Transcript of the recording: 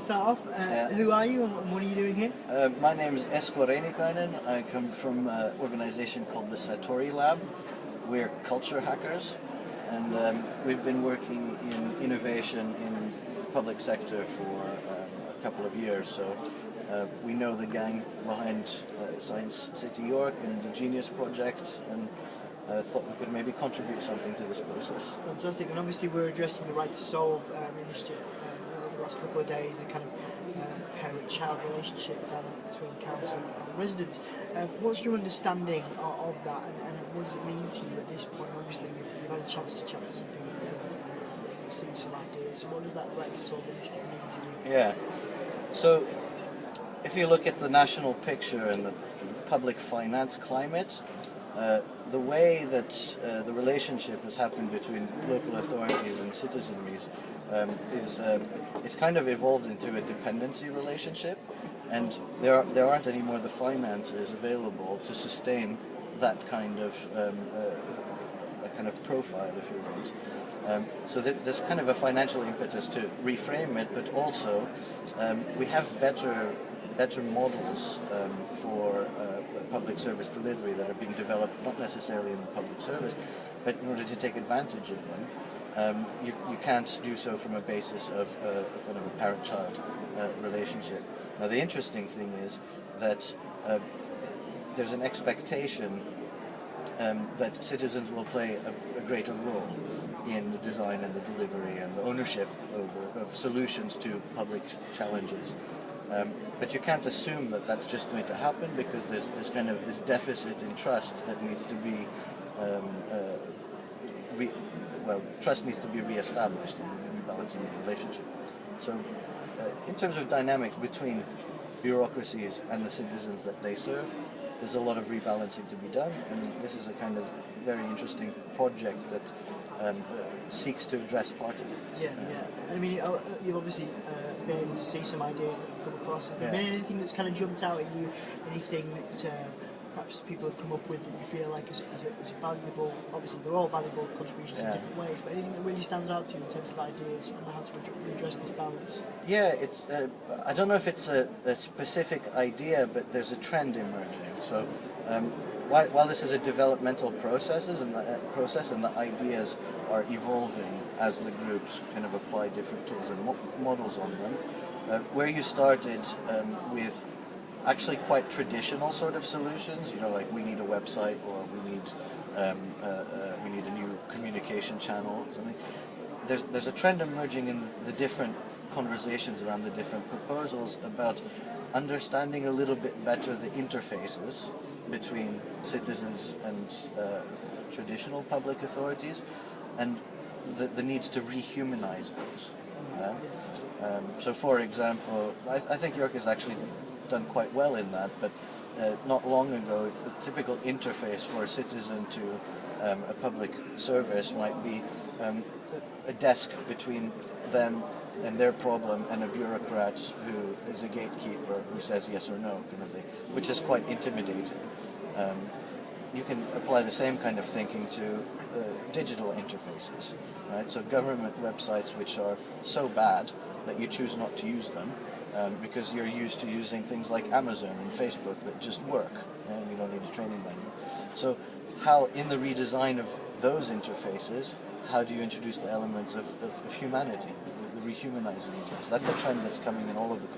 start off, who are you and what are you doing here? My name is Esko Reinikainen. I come from an organization called the Satori Lab. We're culture hackers, and we've been working in innovation in public sector for a couple of years. So we know the gang behind Science City York and the Genius Project, and thought we could maybe contribute something to this process. Fantastic, and obviously we're addressing the Right to Solve initiative over the last couple of days, the kind of parent-child relationship between council and residents. What's your understanding of that, and what does it mean to you at this point? Obviously you've had a chance to chat to some people and see some ideas, so what does that Right to Solve initiative mean to you? Yeah, so if you look at the national picture and the public finance climate, the way that the relationship has happened between local authorities and citizenry it's kind of evolved into a dependency relationship, and there aren't any more the finances available to sustain that kind of profile, if you want. So there's kind of a financial impetus to reframe it, but also we have better models for public service delivery that are being developed, not necessarily in the public service, but in order to take advantage of them. You can't do so from a basis of a kind of a parent-child relationship. Now the interesting thing is that there's an expectation that citizens will play a greater role in the design and the delivery and the ownership of solutions to public challenges. But you can't assume that that's just going to happen, because there's kind of this deficit in trust that needs to be trust needs to be re-established in rebalancing the relationship. So in terms of dynamics between bureaucracies and the citizens that they serve, there's a lot of rebalancing to be done, and this is a kind of very interesting project that seeks to address part of it. Yeah. I mean, you've obviously been able to see some ideas that have come across. Has there been anything that's kind of jumped out at you? Anything that perhaps people have come up with that you feel like is valuable? Obviously, they're all valuable contributions in different ways, but anything that really stands out to you in terms of ideas on how to address this balance? Yeah, it's. I don't know if it's a specific idea, but there's a trend emerging. So. While this is a developmental process and the ideas are evolving as the groups kind of apply different tools and models on them, where you started with actually quite traditional sort of solutions, like we need a website or we need a new communication channel or something. There's a trend emerging in the different conversations around the different proposals about understanding a little bit better the interfaces between citizens and traditional public authorities, and the needs to rehumanize those. So for example, I think York has actually done quite well in that, but not long ago, the typical interface for a citizen to a public service might be a desk between them and their problem and a bureaucrat who is a gatekeeper who says yes or no, kind of thing, which is quite intimidating. You can apply the same kind of thinking to digital interfaces, right? So government websites which are so bad that you choose not to use them because you're used to using things like Amazon and Facebook that just work, and you don't need a training manual. So how, in the redesign of those interfaces, how do you introduce the elements of humanity, the rehumanizing of those? That's a trend that's coming in all of the